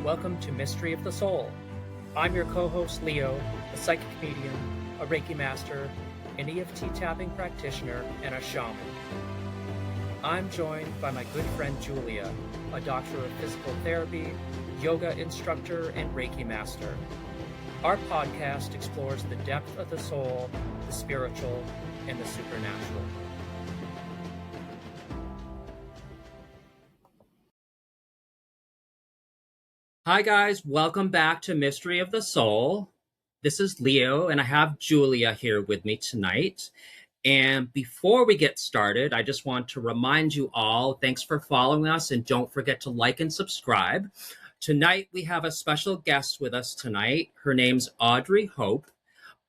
Welcome to Mystery of the Soul. I'm your co-host Leo, a psychic medium, a Reiki master, an EFT tapping practitioner, and a shaman. I'm joined by my good friend Julia, a doctor of physical therapy, yoga instructor, and Reiki master. Our podcast explores the depth of the soul, the spiritual, and the supernatural. Hi guys, welcome back to Mystery of the Soul. This is Leo, and I have Julia here with me tonight. And before we get started, I just want to remind you all, thanks for following us, and don't forget to like and subscribe. Tonight, we have a special guest with us tonight. Her name's Audrey Hope.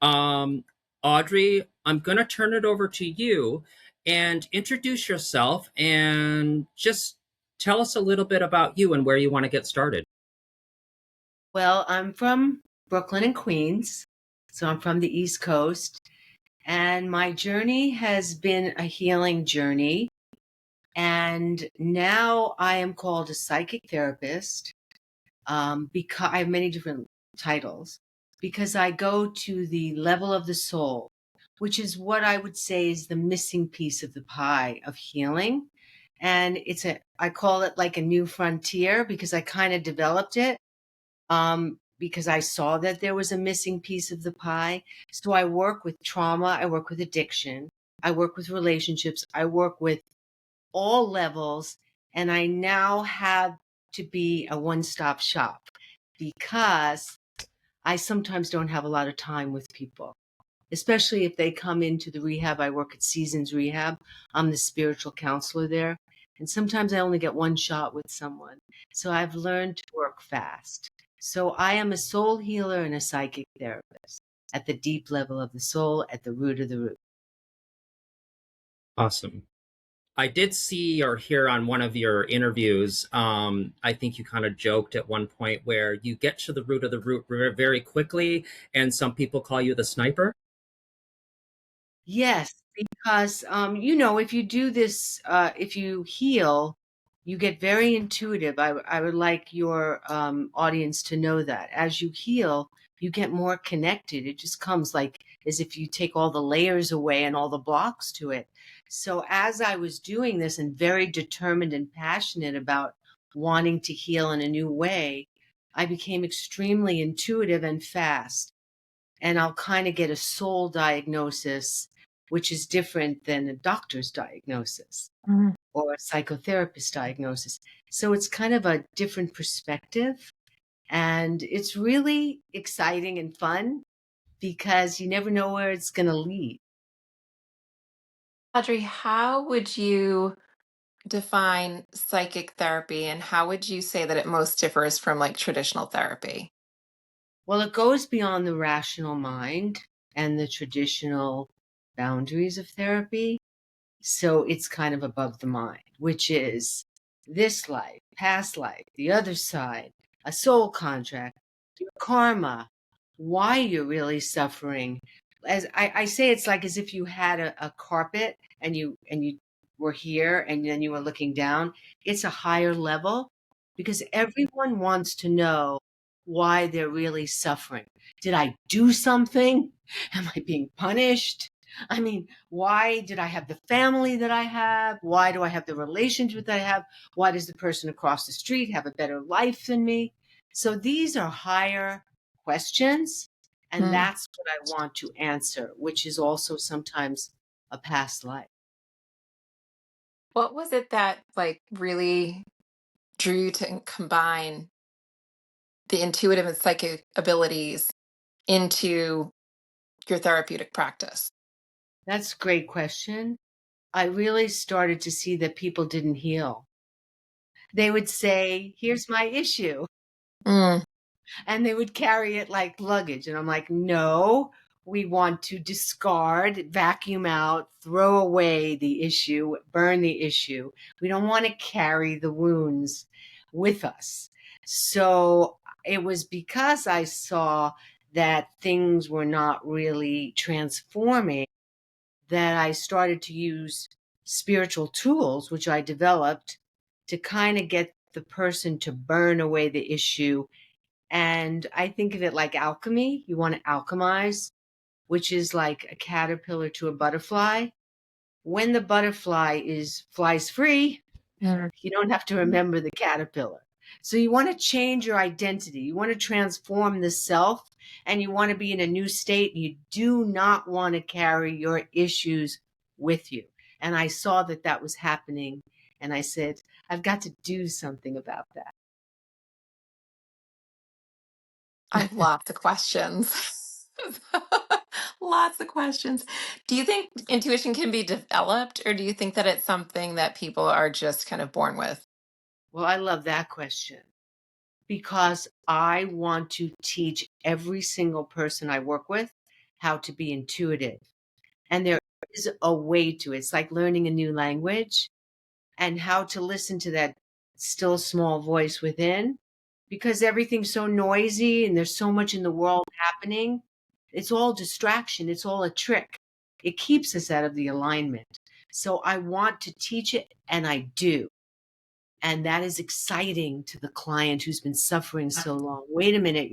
Audrey, I'm going to turn it over to you and introduce yourself and just tell us a little bit about you and where you want to get started. Well, I'm from Brooklyn and Queens, so I'm from the East Coast, and my journey has been a healing journey, and now I am called a psychic therapist because I have many different titles, because I go to the level of the soul, which is what I would say is the missing piece of the pie of healing, and I call it like a new frontier because I kind of developed it. Because I saw that there was a missing piece of the pie. So I work with trauma, I work with addiction, I work with relationships, I work with all levels, and I now have to be a one-stop shop because I sometimes don't have a lot of time with people, especially if they come into the rehab. I work at Seasons Rehab. I'm the spiritual counselor there. And sometimes I only get one shot with someone. So I've learned to work fast. So I am a soul healer and a psychic therapist at the deep level of the soul, at the root of the root. Awesome. I did see or hear on one of your interviews, I think you kind of joked at one point where you get to the root of the root very quickly, and some people call you the sniper. Yes, because if you do this, if you heal, you get very intuitive. I would like your audience to know that as you heal, you get more connected. It just comes like as if you take all the layers away and all the blocks to it. So as I was doing this and very determined and passionate about wanting to heal in a new way, I became extremely intuitive and fast. And I'll kind of get a soul diagnosis, which is different than a doctor's diagnosis or a psychotherapist diagnosis. So it's kind of a different perspective. And it's really exciting and fun because you never know where it's going to lead. Audrey, how would you define psychic therapy and how would you say that it most differs from like traditional therapy? Well, it goes beyond the rational mind and the traditional boundaries of therapy. So it's kind of above the mind, which is this life, past life, the other side, a soul contract, your karma, why you're really suffering. As I say, it's like as if you had a carpet and you were here and then you were looking down. It's a higher level because everyone wants to know why they're really suffering. Did I do something? Am I being punished? I mean, why did I have the family that I have? Why do I have the relationship that I have? Why does the person across the street have a better life than me? So these are higher questions, and that's what I want to answer, which is also sometimes a past life. What was it that like really drew you to combine the intuitive and psychic abilities into your therapeutic practice? That's a great question. I really started to see that people didn't heal. They would say, "Here's my issue." And they would carry it like luggage. And I'm like, no, we want to discard, vacuum out, throw away the issue, burn the issue. We don't want to carry the wounds with us. So it was because I saw that things were not really transforming that I started to use spiritual tools, which I developed to kind of get the person to burn away the issue. And I think of it like alchemy. You want to alchemize, which is like a caterpillar to a butterfly. When the butterfly flies free, you don't have to remember the caterpillar. So you want to change your identity. You want to transform the self, and you want to be in a new state. You do not want to carry your issues with you. And I saw that that was happening. And I said, I've got to do something about that. I have lots of questions. Lots of questions. Do you think intuition can be developed, or do you think that it's something that people are just kind of born with? Well, I love that question because I want to teach every single person I work with how to be intuitive. And there is a way to it. It's like learning a new language and how to listen to that still small voice within, because everything's so noisy and there's so much in the world happening. It's all distraction. It's all a trick. It keeps us out of the alignment. So I want to teach it, and I do. And that is exciting to the client who's been suffering so long. Wait a minute,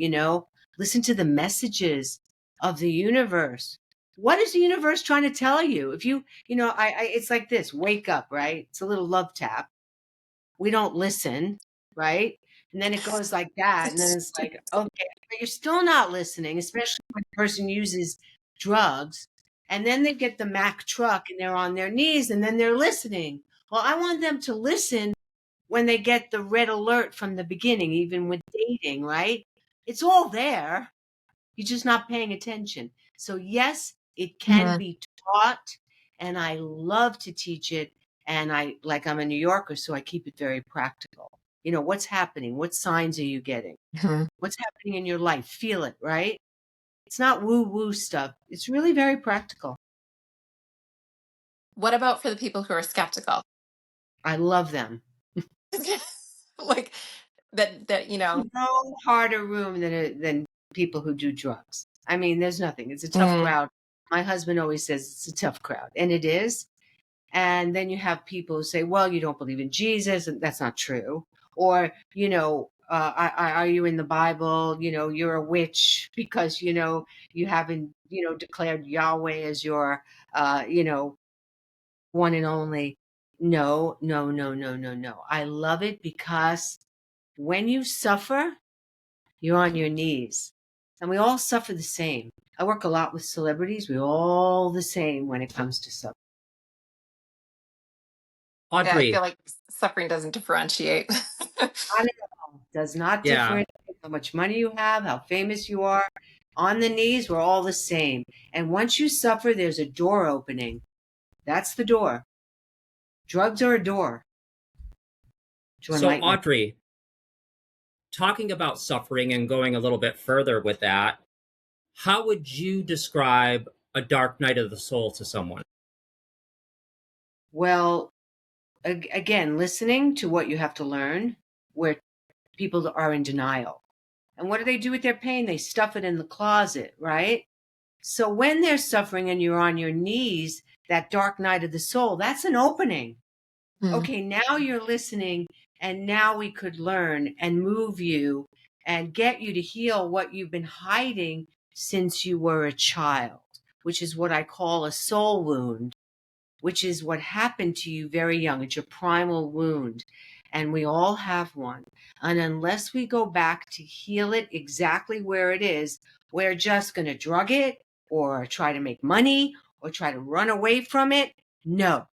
listen to the messages of the universe. What is the universe trying to tell you? If it's like this: wake up, right? It's a little love tap. We don't listen, right? And then it goes like that. And then it's like, okay, but you're still not listening, especially when the person uses drugs. And then they get the Mack truck and they're on their knees and then they're listening. Well, I want them to listen when they get the red alert from the beginning, even with dating, right? It's all there. You're just not paying attention. So yes, it can be taught, and I love to teach it. And I'm a New Yorker, so I keep it very practical. What's happening? What signs are you getting? What's happening in your life? Feel it, right? It's not woo-woo stuff. It's really very practical. What about for the people who are skeptical? I love them. Like that, No harder room than people who do drugs. I mean, there's nothing. It's a tough crowd. My husband always says it's a tough crowd, and it is. And then you have people who say, well, you don't believe in Jesus, and that's not true. Or, are you in the Bible? You're a witch because, you haven't, declared Yahweh as your, one and only. No, no, no, no, no, no. I love it because when you suffer, you're on your knees. And we all suffer the same. I work a lot with celebrities. We're all the same when it comes to suffering. Yeah, I Audrey, feel like suffering doesn't differentiate. Not at all. Does not differentiate how much money you have, how famous you are. On the knees, we're all the same. And once you suffer, there's a door opening. That's the door. Drugs are a door. So Audrey, talking about suffering and going a little bit further with that, how would you describe a dark night of the soul to someone? Well, again, listening to what you have to learn, where people are in denial. And what do they do with their pain? They stuff it in the closet, right? So when they're suffering and you're on your knees, that dark night of the soul, that's an opening. Okay, now you're listening, and now we could learn and move you and get you to heal what you've been hiding since you were a child, which is what I call a soul wound, which is what happened to you very young. It's your primal wound. And we all have one. And unless we go back to heal it exactly where it is, we're just going to drug it or try to make money or try to run away from it. No.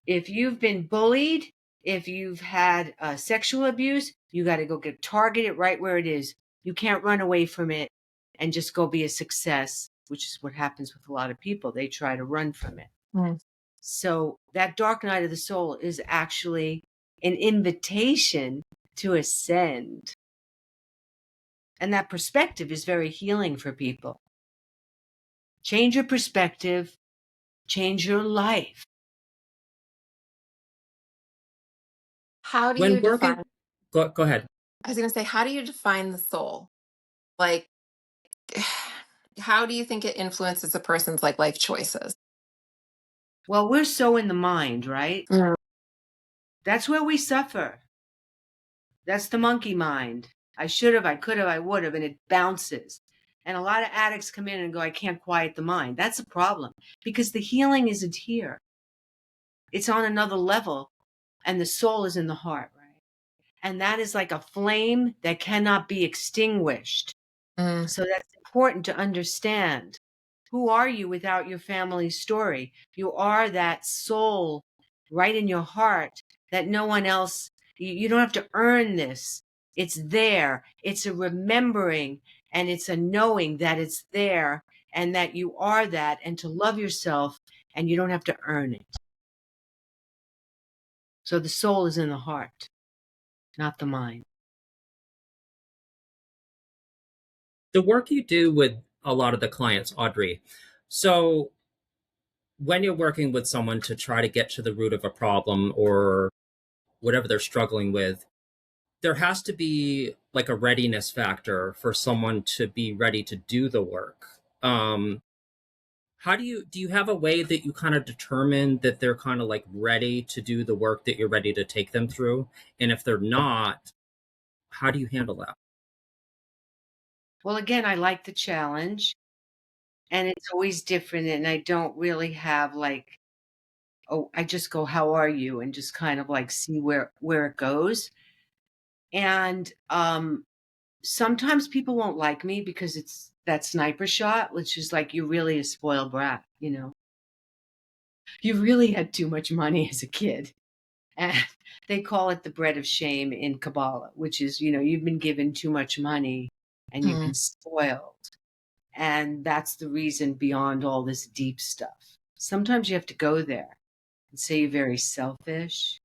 If you've been bullied, if you've had sexual abuse, you got to go get targeted right where it is. You can't run away from it and just go be a success, which is what happens with a lot of people. They try to run from it. So that dark night of the soul is actually an invitation to ascend. And that perspective is very healing for people. Change your perspective, change your life. How do When you working, define? go ahead. I was going to say, how do you define the soul? Like, how do you think it influences a person's life choices? Well, we're so in the mind, right? That's where we suffer. That's the monkey mind. I should have, I could have, I would have, and it bounces. And a lot of addicts come in and go, I can't quiet the mind. That's a problem because the healing isn't here. It's on another level, and the soul is in the heart, right? And that is like a flame that cannot be extinguished. Mm. So that's important to understand. Who are you without your family story? You are that soul right in your heart that no one else, you don't have to earn this. It's there. It's a remembering and it's a knowing that it's there and that you are that and to love yourself and you don't have to earn it. So the soul is in the heart, not the mind. The work you do with a lot of the clients, Audrey. So when you're working with someone to try to get to the root of a problem or whatever they're struggling with, there has to be like a readiness factor for someone to be ready to do the work. How do you have a way that you kind of determine that they're kind of like ready to do the work that you're ready to take them through? And if they're not, how do you handle that? Well, again, I like the challenge and it's always different. And I don't really have like, oh, I just go, how are you? And just kind of like see where it goes. And sometimes people won't like me because it's that sniper shot, which is like you're really a spoiled brat, you know. You really had too much money as a kid. And they call it the bread of shame in Kabbalah, which is, you know, you've been given too much money and you've Mm. been spoiled. And that's the reason beyond all this deep stuff. Sometimes you have to go there and say you're very selfish.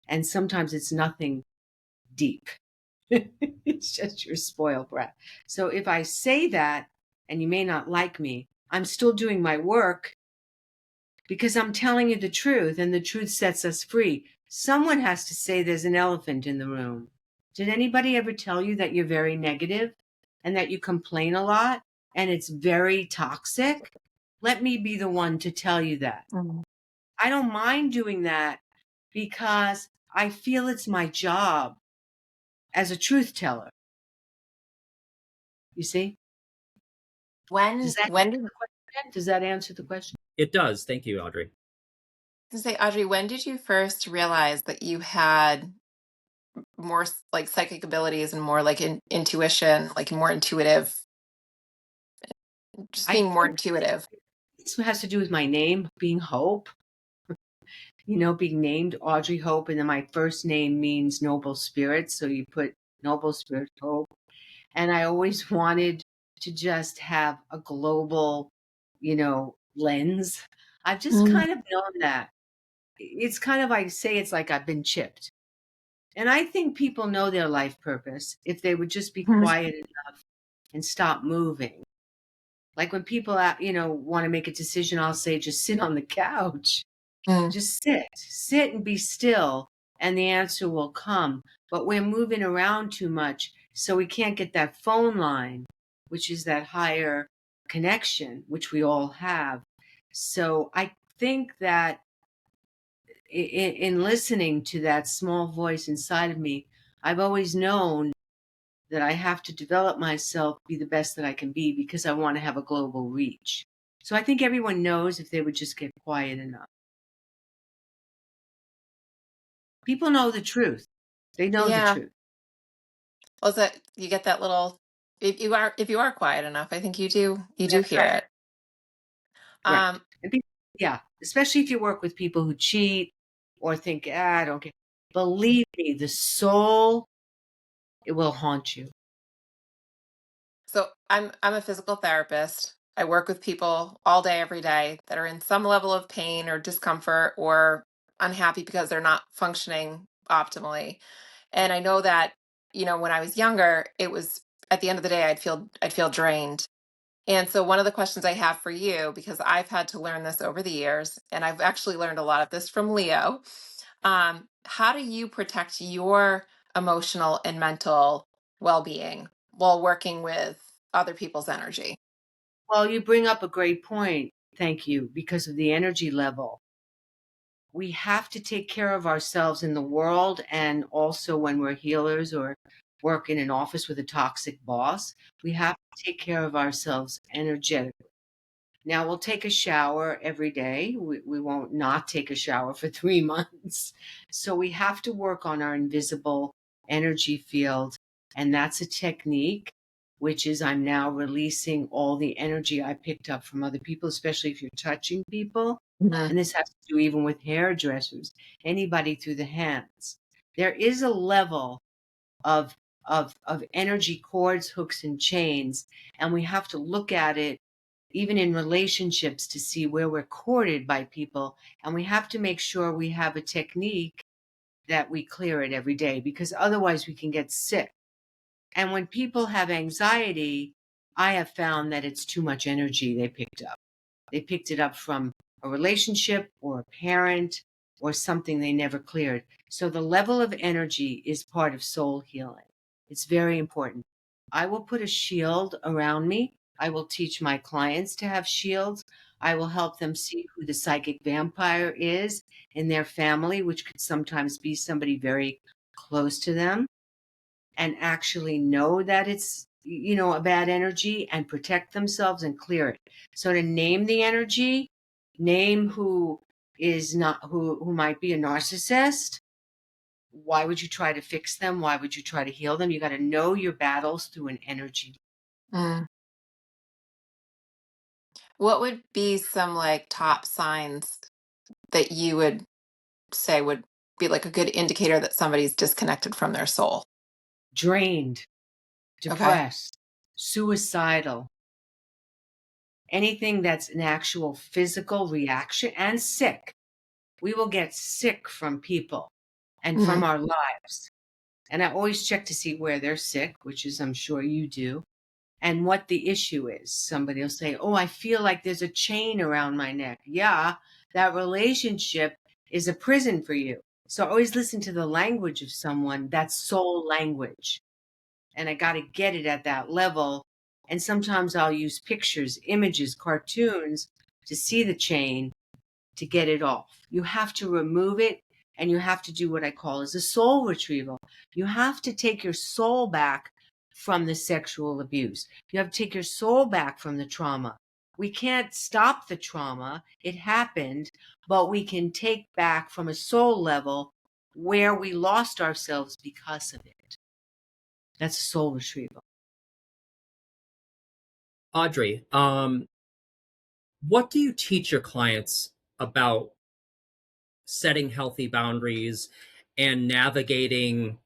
And sometimes it's nothing deep. It's just your spoiled brat. So if I say that, and you may not like me, I'm still doing my work because I'm telling you the truth, and the truth sets us free. Someone has to say there's an elephant in the room. Did anybody ever tell you that you're very negative and that you complain a lot and it's very toxic? Let me be the one to tell you that. Mm. I don't mind doing that because I feel it's my job as a truth teller. You see? Does that When answer did the question? Does that answer the question? It does. Thank you, Audrey. to say, Audrey, when did you first realize that you had more like psychic abilities and more like intuition, like more intuitive, just I being more think intuitive? this has to do with my name being Hope, you know, being named Audrey Hope. And then my first name means noble spirit. So you put noble spirit Hope. And I always wanted to just have a global, you know, lens. I've just Mm. kind of known that. It's kind of, I say it's like I've been chipped. And I think people know their life purpose if they would just be quiet enough and stop moving. Like when people, you know, want to make a decision, I'll say, just sit on the couch. Mm. Just sit and be still, and the answer will come. But we're moving around too much, so we can't get that phone line, which is that higher connection, which we all have. So I think that in listening to that small voice inside of me, I've always known that I have to develop myself, be the best that I can be because I want to have a global reach. So I think everyone knows if they would just get quiet enough. People know the truth. They know the Yeah. truth. Well, that you get that little, if you are quiet enough, I think you do That's hear right. it. Right. Um, And people, yeah, especially if you work with people who cheat or think, I don't care. Believe me, the soul, it will haunt you. so I'm a physical therapist. I work with people all day, every day that are in some level of pain or discomfort or unhappy because they're not functioning optimally. And I know that, when I was younger, it was at the end of the day, I'd feel drained. And so one of the questions I have for you, because I've had to learn this over the years, and I've actually learned a lot of this from Leo, how do you protect your emotional and mental well-being while working with other people's energy? Well, you bring up a great point. Thank you. Because of the energy level. we have to take care of ourselves in the world, and also when we're healers or work in an office with a toxic boss, we have to take care of ourselves energetically. Now, we'll take a shower every day. We won't not take a shower for 3 months. So we have to work on our invisible energy field. And that's a technique, which is I'm now releasing all the energy I picked up from other people, especially if you're touching people. Mhm. And this has to do even with hairdressers, anybody through the hands. There is a level of energy cords, hooks, and chains, and we have to look at it even in relationships to see where we're courted by people, and we have to make sure we have a technique that we clear it every day, because otherwise we can get sick. And when people have anxiety, I have found that it's too much energy they picked up. They picked it up from a relationship or a parent or something they never cleared. So the level of energy is part of soul healing. It's very important. I will put a shield around me. I will teach my clients to have shields. I will help them see who the psychic vampire is in their family, which could sometimes be somebody very close to them, and actually know that it's a bad energy and protect themselves and clear it. So to name the energy, name who is not who might be a narcissist. Why would you try to fix them? Why would you try to heal them? You got to know your battles through an energy. Mm. What would be some like top signs that you would say would be like a good indicator that somebody's disconnected from their soul? Drained, Okay. depressed, suicidal, anything that's an actual physical reaction, and sick. We will get sick from people and from Mhm. our lives. And I always check to see where they're sick, which is, I'm sure you do, and what the issue is. Somebody will say, oh, I feel like there's a chain around my neck. Yeah, that relationship is a prison for you. So always listen to the language of someone, that's soul language. And I got to get it at that level. And sometimes I'll use pictures, images, cartoons to see the chain, to get it off. You have to remove it, and you have to do what I call as a soul retrieval. You have to take your soul back from the sexual abuse. You have to take your soul back from the trauma. We can't stop the trauma. It happened, but we can take back from a soul level where we lost ourselves because of it. That's a soul retrieval. Audrey, what do you teach your clients about setting healthy boundaries and navigating,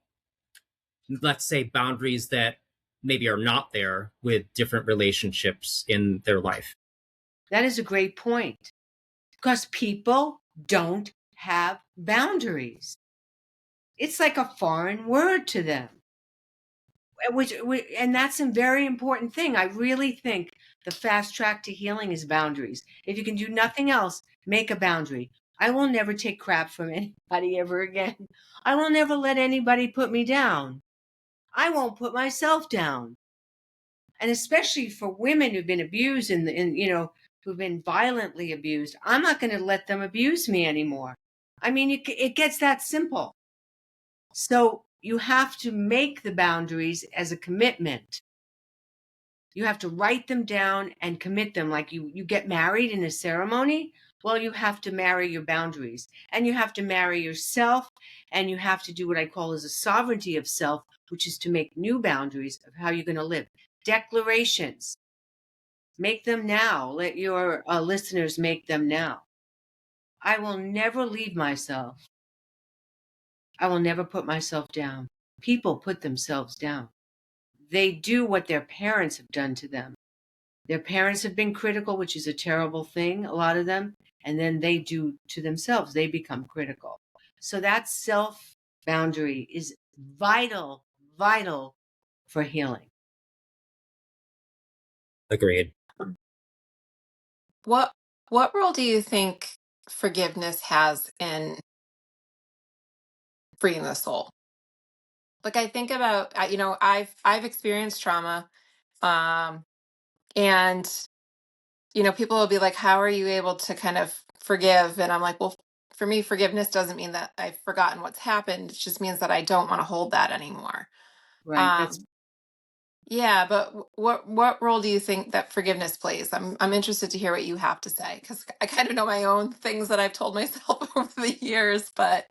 let's say, boundaries that maybe are not there with different relationships in their life? That is a great point, because people don't have boundaries. It's like a foreign word to them. And that's a very important thing. I really think the fast track to healing is boundaries. If you can do nothing else, make a boundary. I will never take crap from anybody ever again. I will never let anybody put me down. I won't put myself down. And especially for women who've been abused who've been violently abused, I'm not going to let them abuse me anymore. I mean, it gets that simple. So you have to make the boundaries as a commitment. You have to write them down and commit them. Like you get married in a ceremony. Well, you have to marry your boundaries, and you have to marry yourself, and you have to do what I call as a sovereignty of self, which is to make new boundaries of how you're going to live. Declarations. Make them now. Let your listeners make them now. I will never leave myself. I will never put myself down. People put themselves down. They do what their parents have done to them. Their parents have been critical, which is a terrible thing, a lot of them, and then they do to themselves. They become critical. So that self boundary is vital, vital for healing. Agreed. What what role do you think forgiveness has in freeing the soul? Like I think about, I've experienced trauma, um, and people will be like, "How are you able to kind of forgive?" And I'm like, "Well, for me, forgiveness doesn't mean that I've forgotten what's happened. It just means that I don't want to hold that anymore. Right. That's Um, yeah, but what role do you think that forgiveness plays? I'm interested to hear what you have to say, because I kind of know my own things that I've told myself over the years, but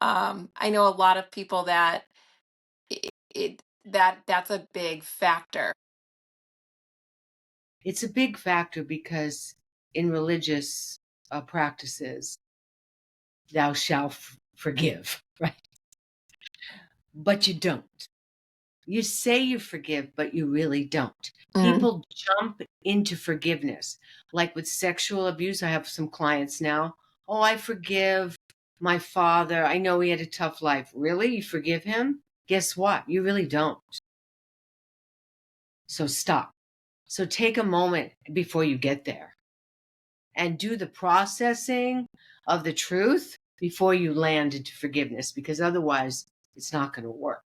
I know a lot of people that that's a big factor. it's a big factor because in religious practices, thou shalt forgive, right? But you don't. You say you forgive, but you really don't. Mm, People jump into forgiveness. Like with sexual abuse, I have some clients now. Oh, I forgive my father. I know he had a tough life. Really? You forgive him? Guess what? You really don't. So stop. So take a moment before you get there and do the processing of the truth before you land into forgiveness, because otherwise it's not going to work.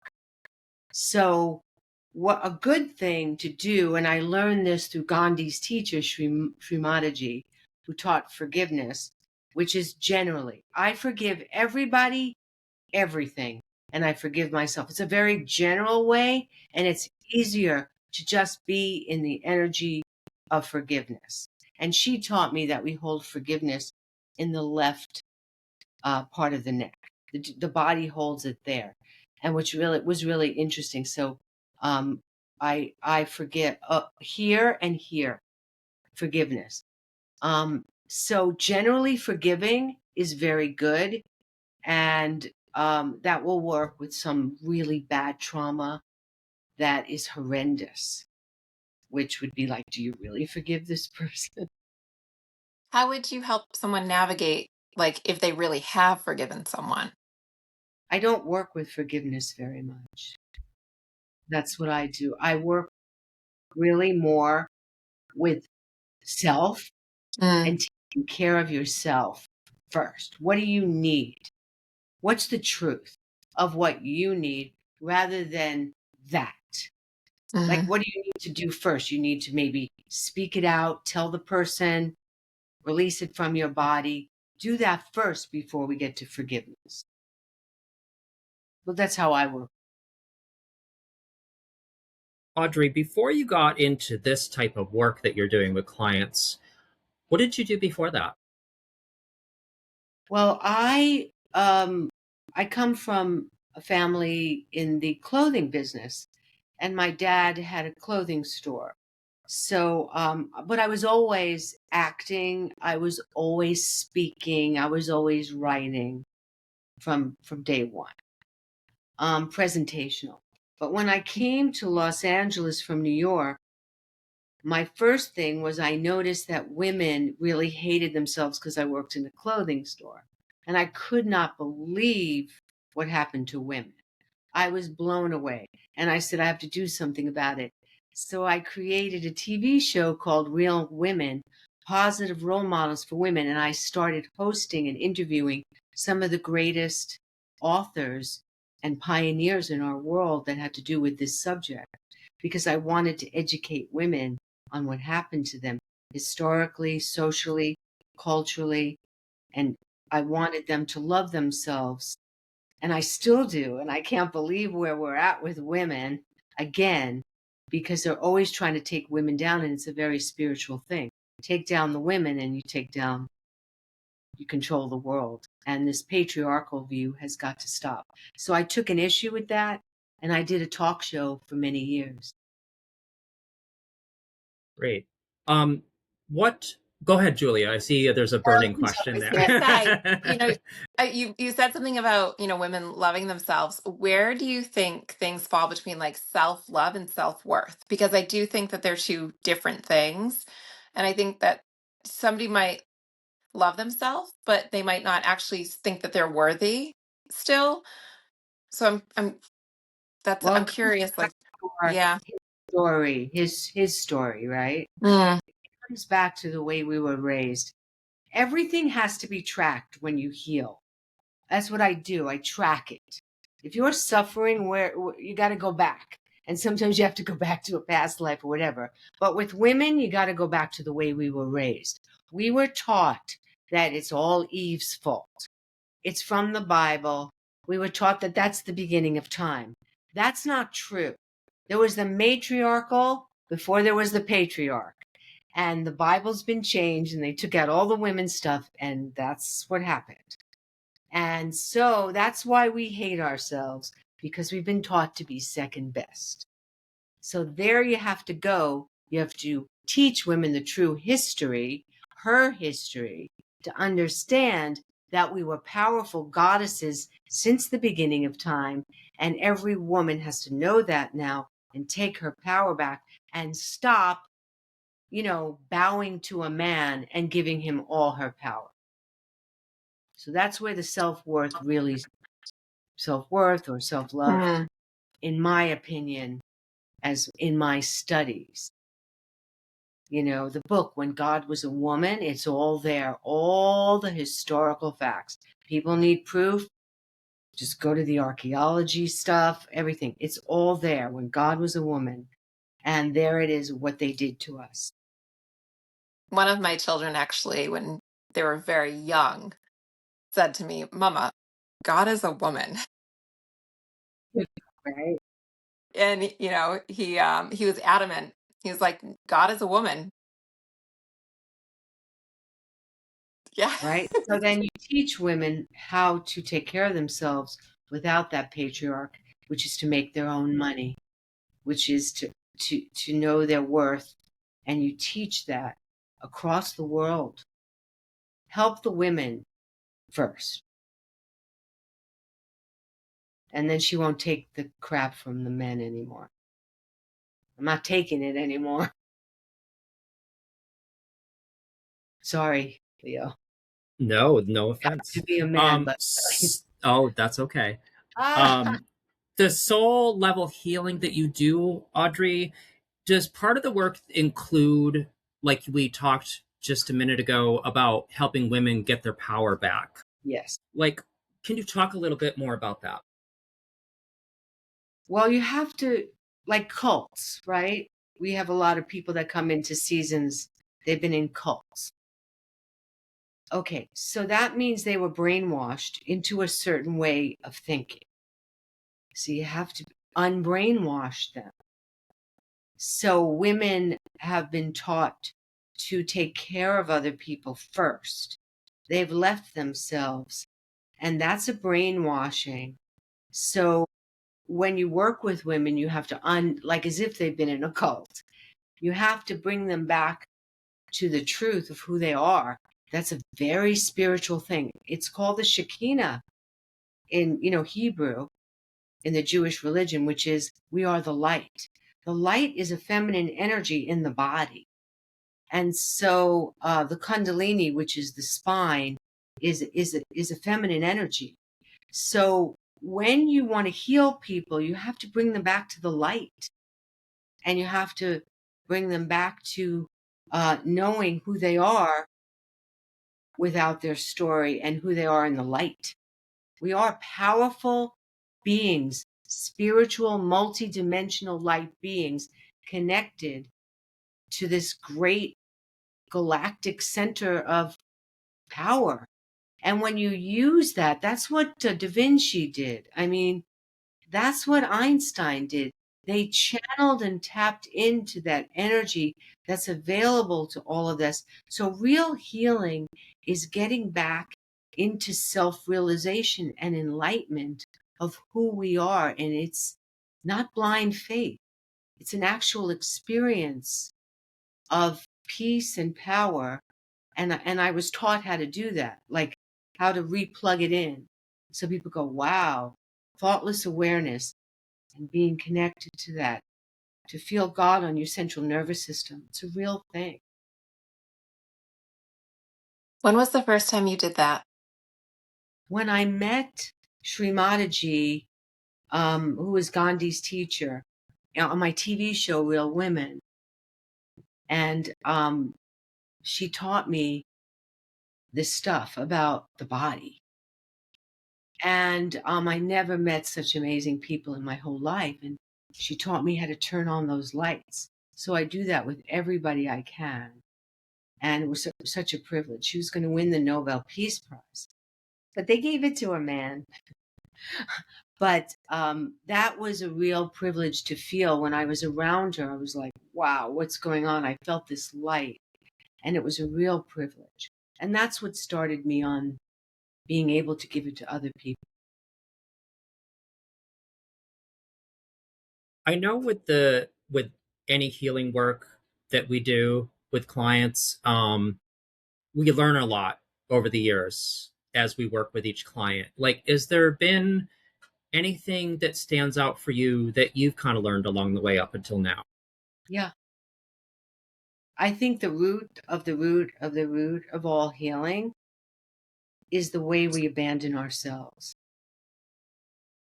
So, what a good thing to do, and I learned this through Gandhi's teacher, Mataji, who taught forgiveness, which is generally, I forgive everybody, everything, and I forgive myself. It's a very general way, and it's easier to just be in the energy of forgiveness. And she taught me that we hold forgiveness in the left part of the neck. The body holds it there, and which really was really interesting. So I forget here and here forgiveness. So generally, forgiving is very good, and that will work with some really bad trauma that is horrendous, which would be like, do you really forgive this person? how would you help someone navigate, like, if they really have forgiven someone? I don't work with forgiveness very much. That's what I do. I work really more with self Mm, and taking care of yourself first. What do you need? What's the truth of what you need rather than that? Like, mhm. what do you need to do first? You need to maybe speak it out, tell the person, release it from your body. Do that first before we get to forgiveness. Well, that's how I work. Audrey, before you got into this type of work that you're doing with clients, what did you do before that? Well, I come from a family in the clothing business, and my dad had a clothing store. So, but I was always acting. I was always speaking. I was always writing from day one. Presentational. But when I came to Los Angeles from New York, my first thing was I noticed that women really hated themselves because I worked in a clothing store. And I could not believe what happened to women. I was blown away. And I said, I have to do something about it. So I created a TV show called Real Women, Positive Role Models for Women. And I started hosting and interviewing some of the greatest authors and pioneers in our world that had to do with this subject, because I wanted to educate women on what happened to them historically, socially, culturally, and I wanted them to love themselves. And I still do. And I can't believe where we're at with women again, because they're always trying to take women down. And it's a very spiritual thing. Take down the women and you control the world. And this patriarchal view has got to stop. So I took an issue with that, and I did a talk show for many years. Great. Um, what? Go ahead, Julia. I see there's a burning I question was going to say, there. you said something about, women loving themselves. Where do you think things fall between like self-love and self-worth? Because I do think that they're two different things. And I think that somebody might love themselves, but they might not actually think that they're worthy still. So I'm Well, curious, like, our yeah. story, his story, right? Mm, Comes back to the way we were raised. Everything has to be tracked when you heal. That's what I do. I track it. If you're suffering, where you got to go back, and sometimes you have to go back to a past life or whatever. But with women, you got to go back to the way we were raised. We were taught that it's all Eve's fault. It's from the Bible. We were taught that that's the beginning of time. That's not true. There was the matriarchal before there was the patriarch. And the Bible's been changed and they took out all the women's stuff, and that's what happened. And so that's why we hate ourselves, because we've been taught to be second best. So there you have to go. You have to teach women the true history, her history, to understand that we were powerful goddesses since the beginning of time. And every woman has to know that now and take her power back and stop, bowing to a man and giving him all her power. So that's where the self-worth or self-love, in my opinion, as in my studies. The book, When God Was a Woman, it's all there, all the historical facts. People need proof. Just go to the archaeology stuff, everything. It's all there, When God Was a Woman. And there it is, what they did to us. One of my children, actually, when they were very young, said to me, Mama, God is a woman. Right? And, he was adamant. He was like, God is a woman. Yeah. Right? So then you teach women how to take care of themselves without that patriarch, which is to make their own money, which is to know their worth. And you teach that across the world. Help the women first. And then she won't take the crap from the men anymore. I'm not taking it anymore. Sorry, Leo. No offense. To be a man, but Oh, that's okay. The soul level healing that you do, Audrey, does part of the work include, like we talked just a minute ago, about helping women get their power back? Yes. Can you talk a little bit more about that? Well, you have to, like cults, right? We have a lot of people that come into Seasons, they've been in cults. Okay, so that means they were brainwashed into a certain way of thinking. So you have to unbrainwash them. So women have been taught to take care of other people first. They've left themselves, and that's a brainwashing. So when you work with women, you have to like as if they've been in a cult. You have to bring them back to the truth of who they are. That's a very spiritual thing. It's called the Shekinah in, Hebrew, in the Jewish religion, which is, we are the light. The light is a feminine energy in the body. And so the Kundalini, which is the spine, is a feminine energy. So when you want to heal people, you have to bring them back to the light. And you have to bring them back to knowing who they are without their story and who they are in the light. We are powerful beings, spiritual, multidimensional light beings connected to this great galactic center of power. And when you use that, that's what Da Vinci did. I mean, that's what Einstein did. They channeled and tapped into that energy that's available to all of us. So real healing is getting back into self-realization and enlightenment of who we are. And it's not blind faith. It's an actual experience of peace and power. And I was taught how to do that, like how to replug it in. So people go, wow, thoughtless awareness and being connected to that, to feel God on your central nervous system. It's a real thing. When was the first time you did that? When I met Sri Mataji, who was Gandhi's teacher, on my TV show, Real Women, and she taught me this stuff about the body. And I never met such amazing people in my whole life. And she taught me how to turn on those lights. So I do that with everybody I can. And it was such a privilege. She was going to win the Nobel Peace Prize. but they gave it to a man. But that was a real privilege to feel when I was around her. I was like, wow, what's going on? I felt this light, and it was a real privilege. And that's what started me on being able to give it to other people. I know with any healing work that we do with clients, we learn a lot over the years as we work with each client. Like, has there been anything that stands out for you that you've kind of learned along the way up until now? Yeah. I think the root of the root of the root of all healing is the way we abandon ourselves.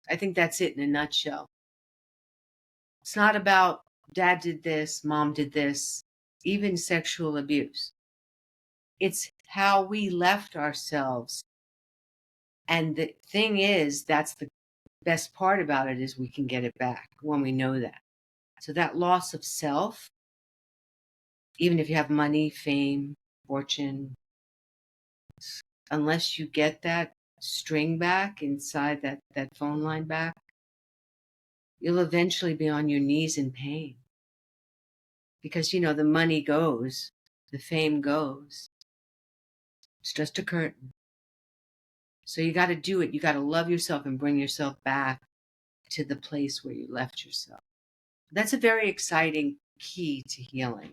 I think that's it in a nutshell. It's not about dad did this, mom did this, even sexual abuse. It's how we left ourselves. And the thing is, that's the best part about it, is we can get it back when we know that. So that loss of self, even if you have money, fame, fortune, unless you get that string back inside that phone line back, you'll eventually be on your knees in pain. Because, the money goes, the fame goes. It's just a curtain. So you got to do it. You got to love yourself and bring yourself back to the place where you left yourself. That's a very exciting key to healing.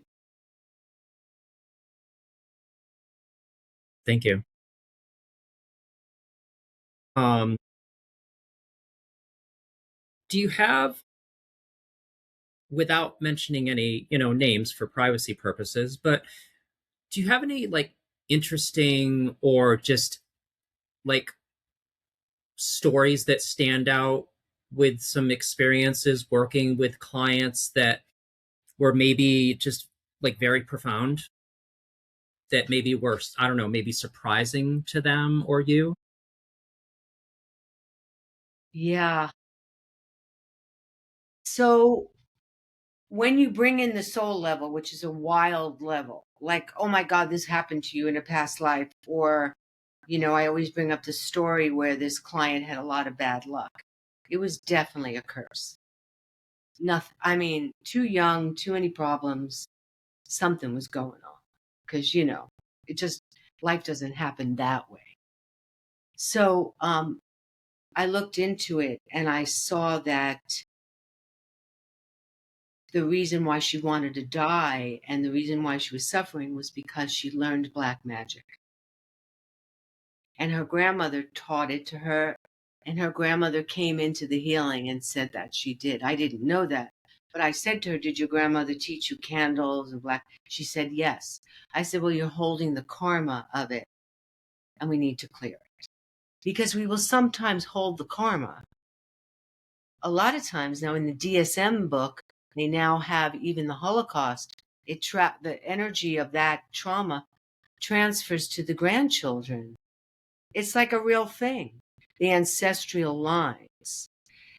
Thank you. Do you have, without mentioning any, names for privacy purposes, but do you have any like interesting or just like stories that stand out with some experiences working with clients that were maybe just like very profound, that maybe were, I don't know, maybe surprising to them or you? Yeah. So when you bring in the soul level, which is a wild level, like, oh my God, this happened to you in a past life, or, I always bring up the story where this client had a lot of bad luck. It was definitely a curse. Nothing, I mean, too young, too many problems, something was going on. Because, it just, life doesn't happen that way. So I looked into it and I saw that the reason why she wanted to die and the reason why she was suffering was because she learned black magic. And her grandmother taught it to her, and her grandmother came into the healing and said that she did. I didn't know that. But I said to her, did your grandmother teach you candles and black? She said, yes. I said, well, you're holding the karma of it, and we need to clear it. Because we will sometimes hold the karma. A lot of times now in the DSM book, they now have even the Holocaust. The energy of that trauma transfers to the grandchildren. It's like a real thing, the ancestral lines.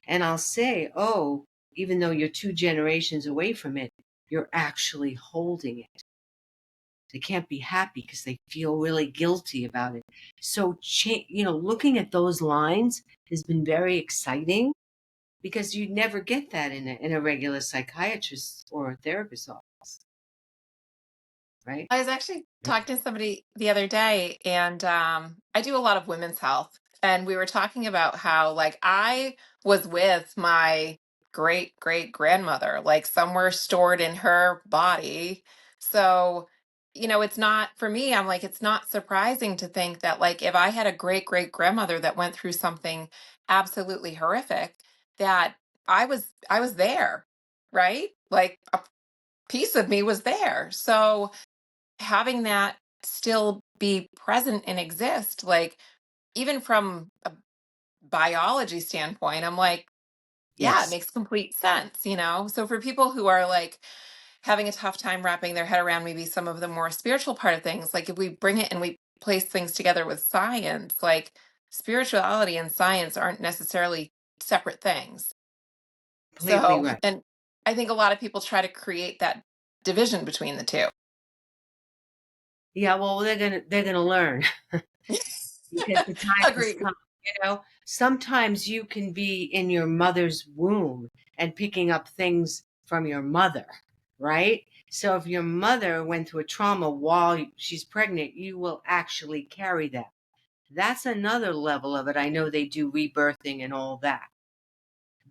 And I'll say, oh, even though you're 2 generations away from it, you're actually holding it. They can't be happy because they feel really guilty about it. So, looking at those lines has been very exciting, because you never get that in a regular psychiatrist or a therapist's office, right? I was actually talking to somebody the other day, and I do a lot of women's health. And we were talking about how, like, I was with my great great grandmother, like, somewhere stored in her body. So, it's not, for me, I'm like, it's not surprising to think that, like, if I had a great great grandmother that went through something absolutely horrific, that I was there, right? Like, a piece of me was there. So, having that still be present and exist, like, even from a biology standpoint, I'm like, yeah, it Yes, makes complete sense. So for people who are like having a tough time wrapping their head around maybe some of the more spiritual part of things, like, if we bring it and we place things together with science, like, spirituality and science aren't necessarily separate things. completely So, right. and I think a lot of people try to create that division between the two. Yeah, well, they're gonna learn. because the time has Agreed. come. Sometimes you can be in your mother's womb and picking up things from your mother, right? So if your mother went through a trauma while she's pregnant, you will actually carry that. That's another level of it. I know they do rebirthing and all that.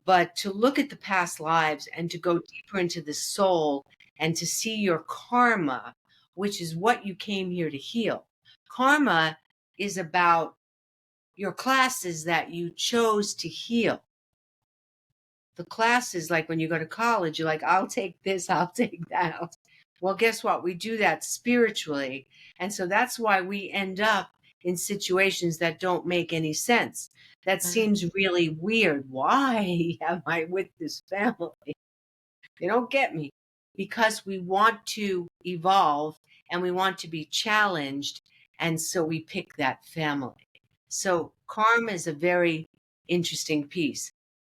But to look at the past lives and to go deeper into the soul and to see your karma, which is what you came here to heal. Karma is about your classes that you chose to heal. The classes, like when you go to college, you're like, I'll take this, I'll take that. Well, guess what? We do that spiritually. And so that's why we end up in situations that don't make any sense. That seems really weird. Why am I with this family? They don't get me. Because we want to evolve and we want to be challenged. And so we pick that family. So karma is a very interesting piece.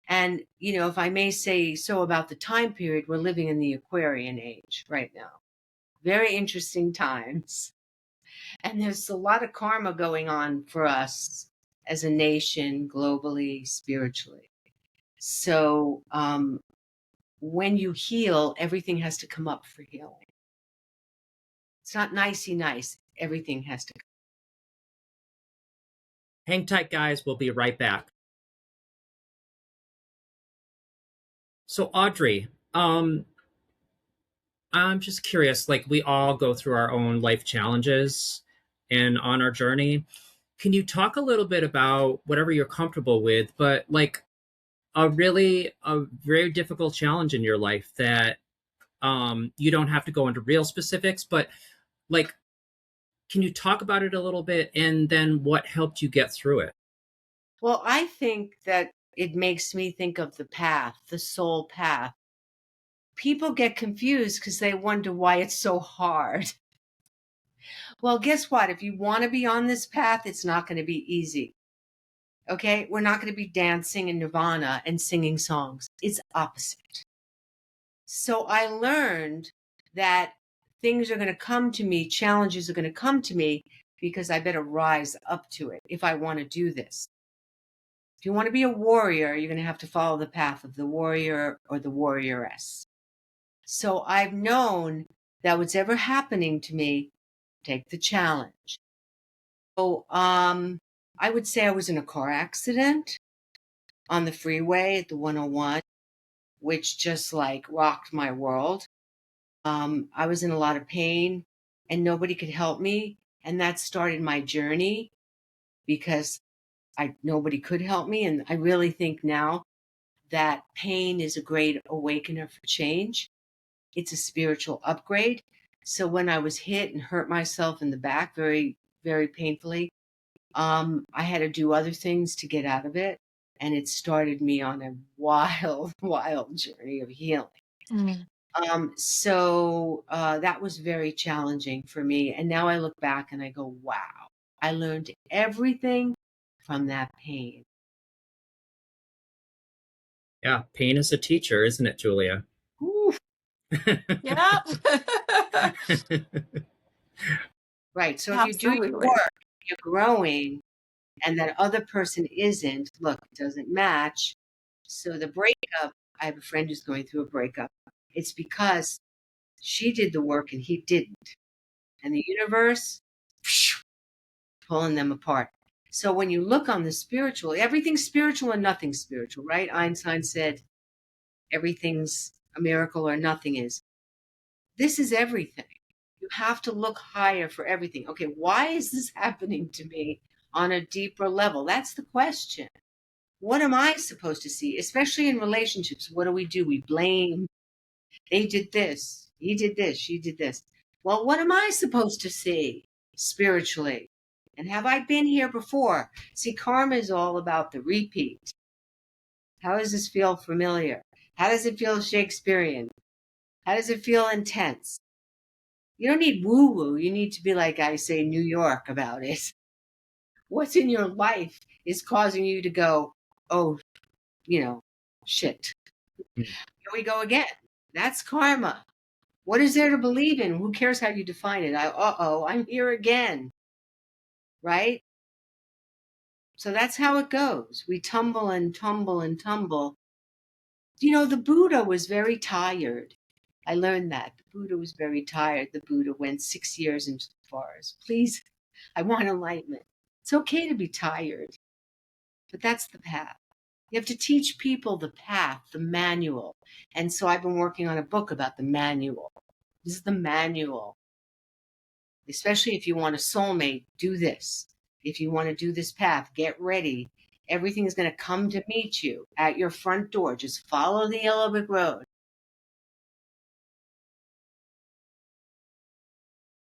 And, if I may say so about the time period, we're living in the Aquarian age right now. Very interesting times. And there's a lot of karma going on for us as a nation, globally, spiritually. So when you heal, everything has to come up for healing. It's not nicey nice. Everything has to. Hang tight, guys. We'll be right back. So, Audrey, I'm just curious, like we all go through our own life challenges and on our journey. Can you talk a little bit about whatever you're comfortable with, but like a very difficult challenge in your life that you don't have to go into real specifics, but like, can you talk about it a little bit and then what helped you get through it? Well, I think that it makes me think of the path, the soul path. People get confused because they wonder why it's so hard. Well, guess what? If you want to be on this path, it's not going to be easy. Okay? We're not going to be dancing in Nirvana and singing songs. It's opposite. So I learned that things are going to come to me, challenges are going to come to me because I better rise up to it if I want to do this. If you want to be a warrior, you're going to have to follow the path of the warrior or the warrioress. So I've known that what's ever happening to me, take the challenge. So I would say I was in a car accident on the freeway at the 101, which just like rocked my world. I was in a lot of pain and nobody could help me. And that started my journey because nobody could help me. And I really think now that pain is a great awakener for change. It's a spiritual upgrade. So when I was hit and hurt myself in the back very, very painfully, I had to do other things to get out of it. And it started me on a wild, wild journey of healing. Mm. So that was very challenging for me. And now I look back and I go, wow, I learned everything from that pain. Yeah, pain is a teacher, isn't it, Julia? Ooh. Yeah. Right. So if you do your Absolutely. work, you're growing, and that other person isn't, look, it doesn't match. So the breakup, I have a friend who's going through a breakup. It's because she did the work and he didn't. And the universe, pulling them apart. So when you look on the spiritual, everything's spiritual and nothing's spiritual, right? Einstein said everything's a miracle or nothing is. This is everything. You have to look higher for everything. Okay, why is this happening to me on a deeper level? That's the question. What am I supposed to see? Especially in relationships, what do? We blame. They did this. He did this. She did this. Well, what am I supposed to see spiritually? And have I been here before? See, karma is all about the repeat. How does this feel familiar? How does it feel Shakespearean? How does it feel intense? You don't need woo-woo. You need to be like I say, New York about it. What's in your life is causing you to go, oh, shit. Here we go again. That's karma. What is there to believe in? Who cares how you define it? I'm here again. Right? So that's how it goes. We tumble and tumble and tumble. You know, the Buddha was very tired. I learned that. The Buddha was very tired. The Buddha went 6 years into the forest. Please, I want enlightenment. It's okay to be tired, but that's the path. You have to teach people the path, the manual. And so I've been working on a book about the manual. This is the manual. Especially if you want a soulmate, do this. If you want to do this path, get ready. Everything is going to come to meet you at your front door. Just follow the yellow brick road.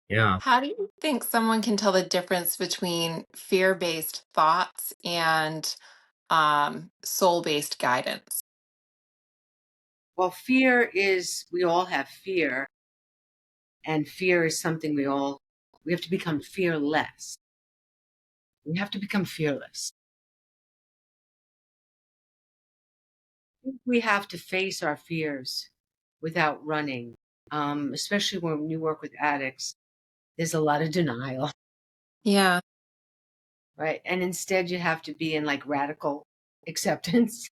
Yeah. How do you think someone can tell the difference between fear-based thoughts and soul-based guidance? Well, fear is, we all have fear. And fear is something we have to become fearless. We have to become fearless. We have to face our fears without running. Especially when you work with addicts, there's a lot of denial, Yeah. right? And instead you have to be in like radical acceptance.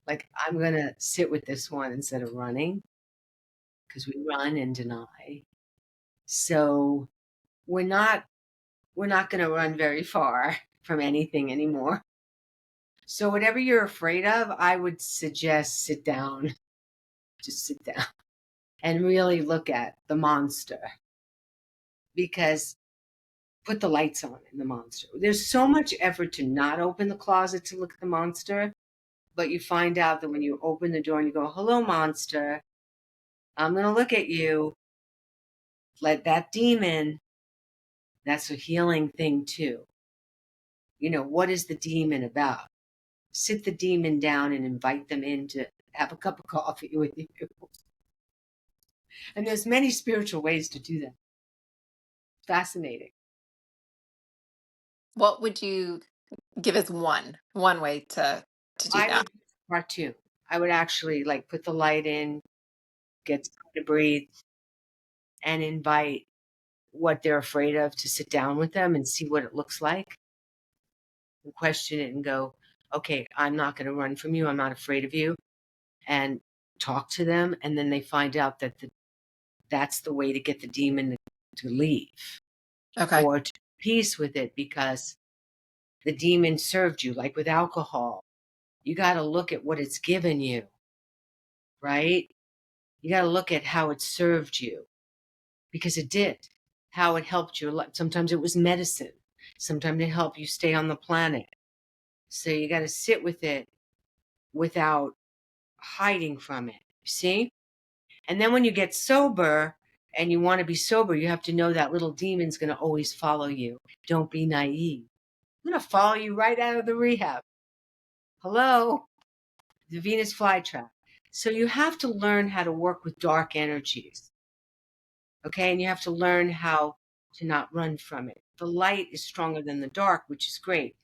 Like, I'm going to sit with this one instead of running, because we run and deny. So we're not going to run very far from anything anymore. So whatever you're afraid of, I would suggest sit down. Just sit down and really look at the monster, because put the lights on in the monster. There's so much effort to not open the closet to look at the monster, but you find out that when you open the door and you go, "Hello, monster, I'm going to look at you." Let that demon, that's a healing thing too. You know, what is the demon about? Sit the demon down and invite them in to have a cup of coffee with you. And there's many spiritual ways to do that. Fascinating. What would you give as one way to do I that? would part two. I would actually like put the light in, get someone to breathe, and invite what they're afraid of to sit down with them and see what it looks like, and question it and go, "Okay, I'm not going to run from you. I'm not afraid of you." And talk to them. And then they find out that that's the way to get the demon to leave Okay. or to peace with it, because the demon served you. Like with alcohol, you got to look at what it's given you, right? You got to look at how it served you, because it did, how it helped your life. Sometimes it was medicine. Sometimes it helped you stay on the planet. So you got to sit with it without hiding from it. See? And then when you get sober and you want to be sober, you have to know that little demon's going to always follow you. Don't be naive. I'm going to follow you right out of the rehab. Hello? The Venus flytrap. So you have to learn how to work with dark energies. Okay? And you have to learn how to not run from it. The light is stronger than the dark, which is great.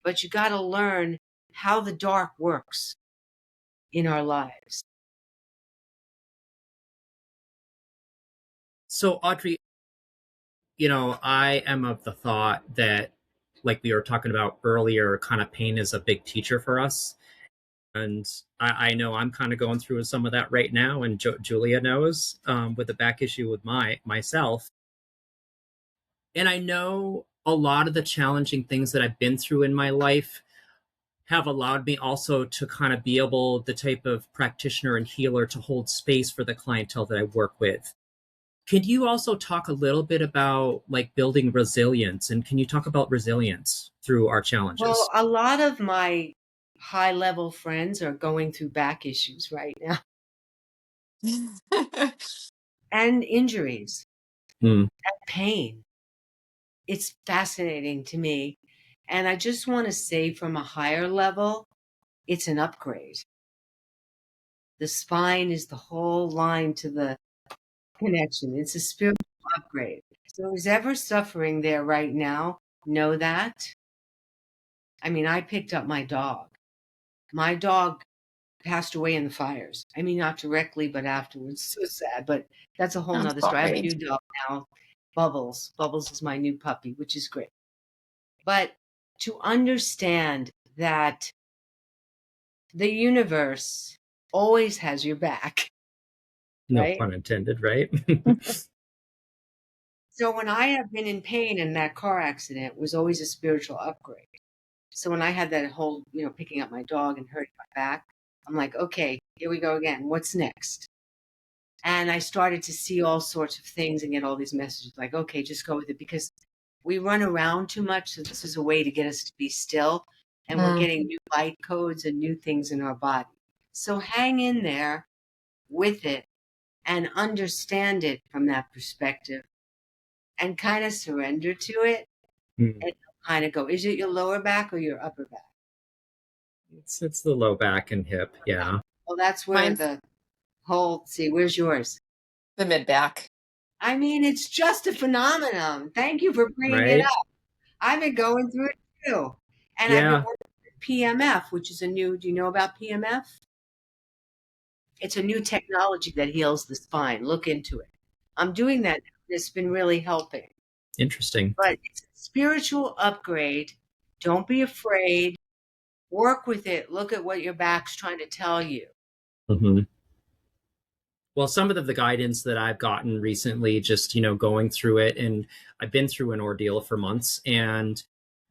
But you got to learn how the dark works in our lives. So, Audrey, you know, I am of the thought that, like we were talking about earlier, kind of pain is a big teacher for us. And I know I'm kind of going through some of that right now, and Julia knows, with the back issue with myself. And I know a lot of the challenging things that I've been through in my life have allowed me also to kind of be able, the type of practitioner and healer, to hold space for the clientele that I work with. Can you also talk a little bit about like building resilience, and can you talk about resilience through our challenges? Well, a lot of my high level friends are going through back issues right now and injuries Hmm. and pain. It's fascinating to me. And I just want to say, from a higher level, it's an upgrade. The spine is the whole line to the connection. It's a spiritual upgrade. So who's ever suffering there right now, know that. I mean, I picked up my dog. My dog passed away in the fires. I mean, not directly, but afterwards. So sad, but that's a whole I'm nother story. I have a sorry. new dog now, Bubbles. Bubbles is my new puppy, which is great. But to understand that the universe always has your back, No right? pun intended, right? So when I have been in pain, and that car accident was always a spiritual upgrade. So when I had that whole, picking up my dog and hurting my back, I'm like, okay, here we go again. What's next? And I started to see all sorts of things and get all these messages like, okay, just go with it, because we run around too much. So this is a way to get us to be still. And we're getting new light codes and new things in our body. So hang in there with it and understand it from that perspective and kind of surrender to it and kind of go, is it your lower back or your upper back? It's the low back and hip. Yeah. Well, that's where Mine's the whole, see, where's yours? the mid back. I mean, it's just a phenomenon. Thank you for bringing it Right. up. I've been going through it too. And I've been Yeah. working with PMF, which is a new, do you know about PMF? It's a new technology that heals the spine. Look into it. I'm doing that. It's been really helping. Interesting. But it's a spiritual upgrade. Don't be afraid. Work with it. Look at what your back's trying to tell you. Mm-hmm. Well, some of the guidance that I've gotten recently, just, going through it, and I've been through an ordeal for months, and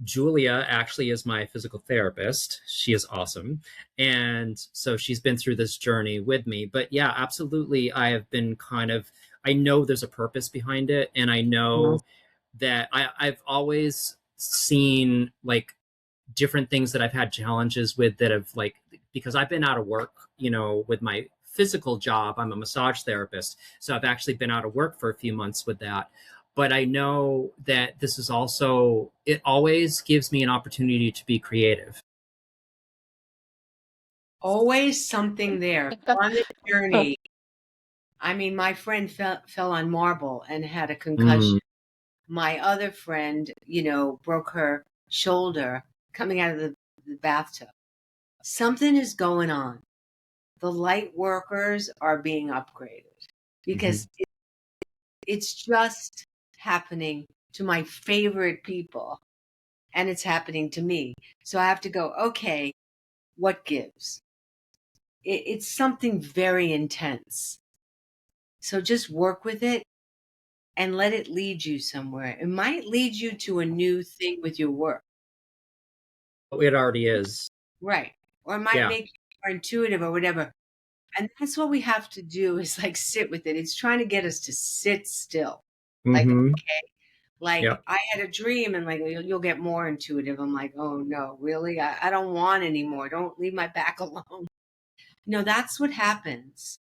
Julia actually is my physical therapist. She is awesome. And so she's been through this journey with me. But yeah, absolutely. I know there's a purpose behind it. And I know that I've always seen like different things that I've had challenges with that have like, because I've been out of work, with my physical job. I'm a massage therapist. So I've actually been out of work for a few months with that. But I know that this is also, it always gives me an opportunity to be creative. Always something there on the journey. I mean, my friend fell on marble and had a concussion. My other friend, broke her shoulder coming out of the bathtub. Something is going on. The light workers are being upgraded because it's just happening to my favorite people, and it's happening to me. So I have to go, okay, what gives? It's something very intense. So just work with it and let it lead you somewhere. It might lead you to a new thing with your work. It already is. Right. Or it might Yeah. make you more intuitive or whatever. And that's what we have to do, is like sit with it. It's trying to get us to sit still. Like, okay. Like, Yep. I had a dream, and like, you'll get more intuitive. I'm like, oh no, really? I don't want anymore. Don't leave my back alone. No, that's what happens.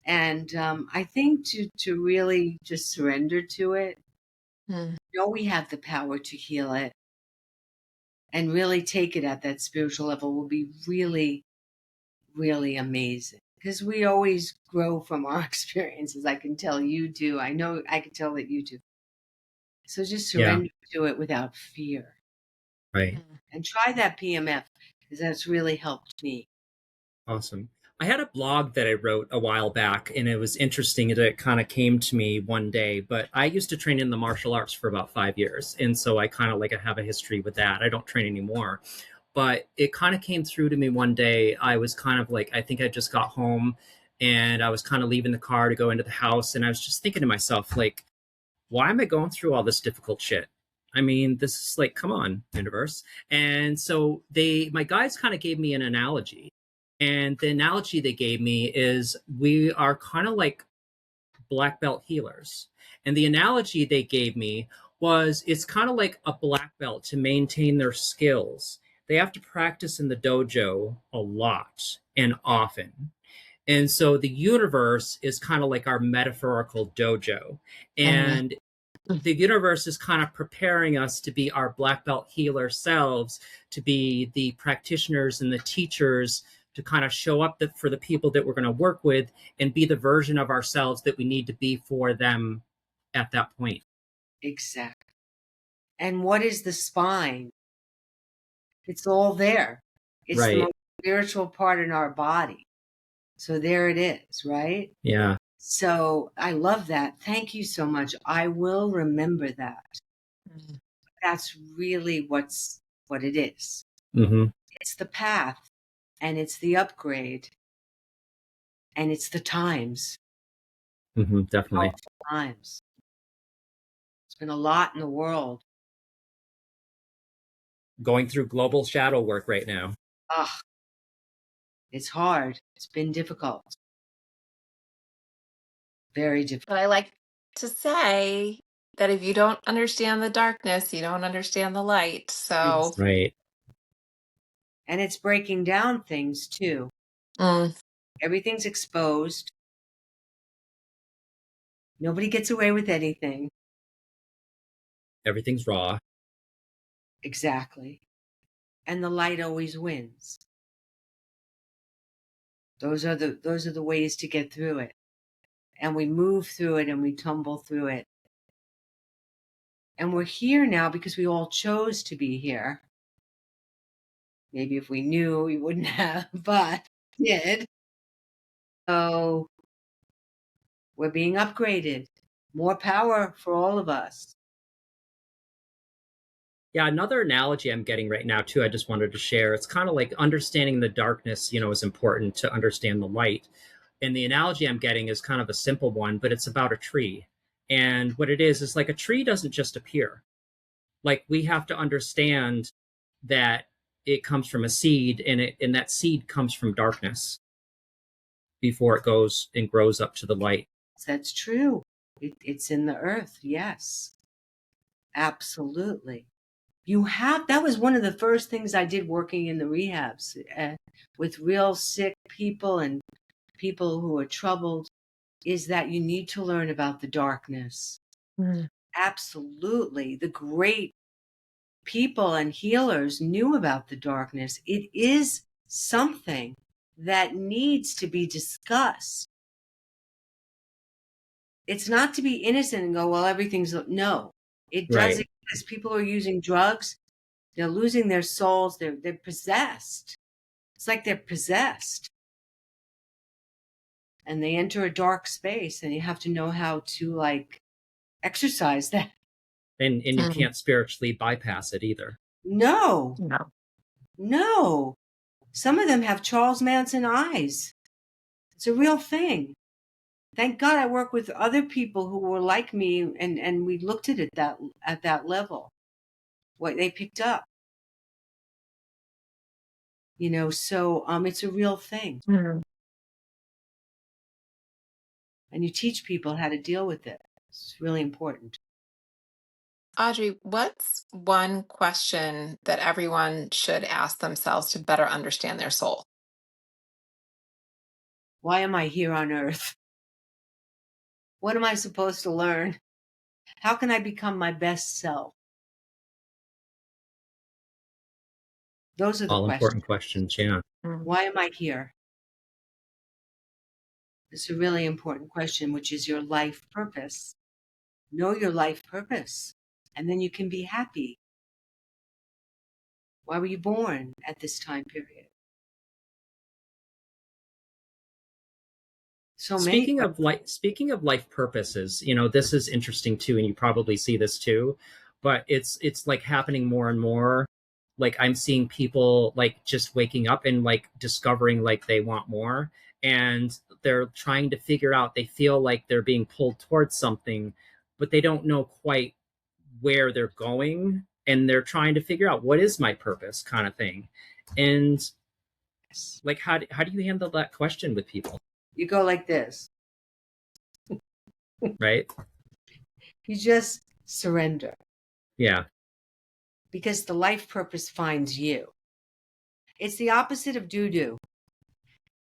And I think to really just surrender to it, know we have the power to heal it, and really take it at that spiritual level will be really, really amazing. Because we always grow from our experiences. I can tell you do. I know I can tell that you do. So just surrender to it without fear. Right. And try that PMF, because that's really helped me. Awesome. I had a blog that I wrote a while back, and it was interesting that it kind of came to me one day. But I used to train in the martial arts for about 5 years. And so I kind of like have a history with that. I don't train anymore. But it kind of came through to me one day. I was kind of like, I think I just got home and I was kind of leaving the car to go into the house. And I was just thinking to myself, like, why am I going through all this difficult shit? I mean, this is like, come on, universe. And so my guides kind of gave me an analogy. And the analogy they gave me is we are kind of like black belt healers. And the analogy they gave me was it's kind of like a black belt to maintain their skills. They have to practice in the dojo a lot and often. And so the universe is kind of like our metaphorical dojo. And the universe is kind of preparing us to be our black belt healer selves, to be the practitioners and the teachers, to kind of show up for the people that we're going to work with and be the version of ourselves that we need to be for them at that point. Exactly. And what is the spine? It's all there. It's Right. the most spiritual part in our body. So there it is, right? Yeah. So I love that. Thank you so much. I will remember that. That's really what's what it is. Mm-hmm. It's the path, and it's the upgrade, and it's the times. Mm-hmm. Definitely. Powerful times. It's been a lot in the world. Going through global shadow work right now. Ah, it's hard. It's been difficult. Very difficult. But I like to say that if you don't understand the darkness, you don't understand the light. So, Right. And it's breaking down things too. mm, Everything's exposed. Nobody gets away with anything. Everything's raw. Exactly. And the light always wins. Those are the ways to get through it. And we move through it and we tumble through it. And we're here now because we all chose to be here. Maybe if we knew, we wouldn't have, but we did. So we're being upgraded. More power for all of us. Yeah, another analogy I'm getting right now too, I just wanted to share. It's kind of like understanding the darkness, is important to understand the light. And the analogy I'm getting is kind of a simple one, but it's about a tree. And what it is like a tree doesn't just appear. Like we have to understand that it comes from a seed, and that seed comes from darkness before it goes and grows up to the light. That's true. It's in the earth. Yes, absolutely. That was one of the first things I did working in the rehabs with real sick people and people who are troubled, is that you need to learn about the darkness. mm, Absolutely. The great people and healers knew about the darkness. It is something that needs to be discussed. It's not to be innocent and go, well, everything's no. It does Right. exist. People are using drugs. They're losing their souls. They're possessed. It's like they're possessed. And they enter a dark space, and you have to know how to exercise that. And you mm, can't spiritually bypass it either. No, no. no. Some of them have Charles Manson eyes. It's a real thing. Thank God I work with other people who were like me, and we looked at it at that level, what they picked up. So it's a real thing. Mm. And you teach people how to deal with it. It's really important. Audrey, what's one question that everyone should ask themselves to better understand their soul? Why am I here on earth? What am I supposed to learn? How can I become my best self? Those are the All questions. important questions, yeah. Mm. Why am I here? It's a really important question, which is your life purpose. Know your life purpose, and then you can be happy. Why were you born at this time period? So many Speaking of life purposes, this is interesting too, and you probably see this too, but it's like happening more and more. Like I'm seeing people like just waking up and like discovering like they want more, and they're trying to figure out, they feel like they're being pulled towards something, but they don't know quite where they're going, and they're trying to figure out what is my purpose kind of thing. And like how do you handle that question with people? You go like this. Right? You just surrender, Yeah. because the life purpose finds you. It's the opposite of doo-doo.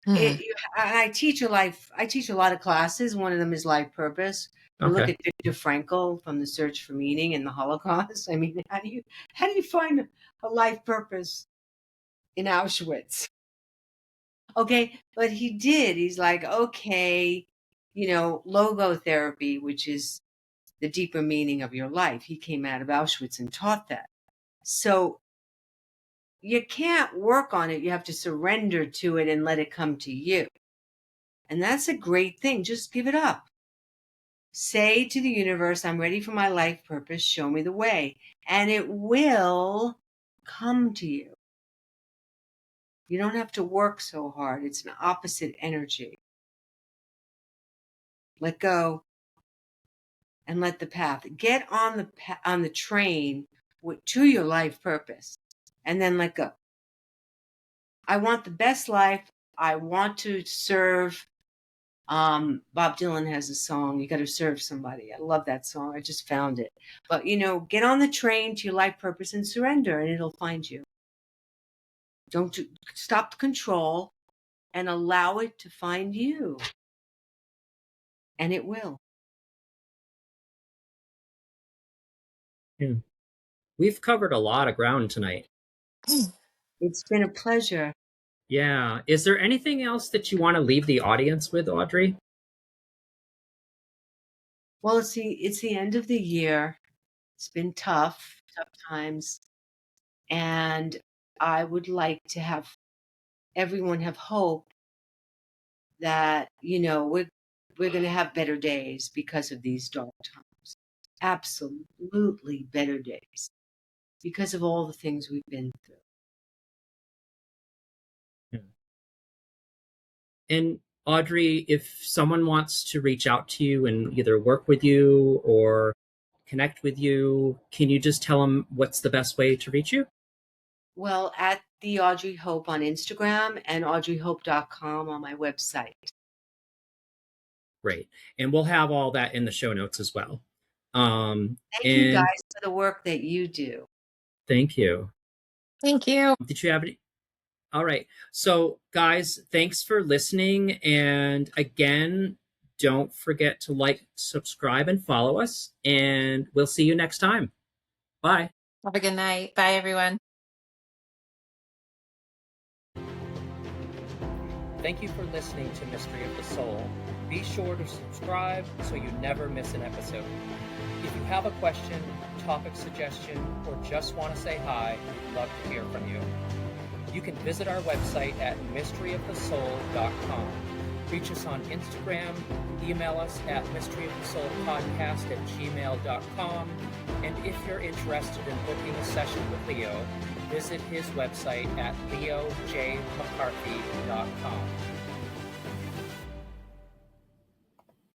Mm. I teach a lot of classes. One of them is life purpose. We look Okay. at Viktor Frankl from The Search for Meaning and the Holocaust. I mean, how do you find a life purpose in Auschwitz? Okay, but he did. He's like, okay, logotherapy, which is the deeper meaning of your life. He came out of Auschwitz and taught that. So you can't work on it. You have to surrender to it and let it come to you. And that's a great thing. Just give it up. Say to the universe, I'm ready for my life purpose. Show me the way. And it will come to you. You don't have to work so hard. It's an opposite energy. Let go and let the path. Get on the train to your life purpose, and then let go. I want the best life. I want to serve. Bob Dylan has a song, "You Got to Serve Somebody." I love that song. I just found it. But, get on the train to your life purpose and surrender, and it'll find you. Don't stop the control and allow it to find you. And it will. Yeah. We've covered a lot of ground tonight. It's been a pleasure. Yeah. Is there anything else that you want to leave the audience with, Audrey? Well, it's the end of the year. It's been tough times. And I would like to have everyone have hope that, we're going to have better days because of these dark times. Absolutely better days because of all the things we've been through. Yeah. And Audrey, if someone wants to reach out to you and either work with you or connect with you, can you just tell them what's the best way to reach you? Well, at the Audrey Hope on Instagram and audreyhope.com on my website. Great. And we'll have all that in the show notes as well. Thank you guys for the work that you do. Thank you. Thank you. Did you have any? All right. So, guys, thanks for listening. And again, don't forget to like, subscribe, and follow us. And we'll see you next time. Bye. Have a good night. Bye, everyone. Thank you for listening to Mystery of the Soul. Be sure to subscribe so you never miss an episode. If you have a question, topic suggestion, or just want to say hi, we'd love to hear from you. You can visit our website at mysteryofthesoul.com. Reach us on Instagram, email us at mysteryofthesoulpodcast@gmail.com, and if you're interested in booking a session with Leo, visit his website at leojmccarthy.com.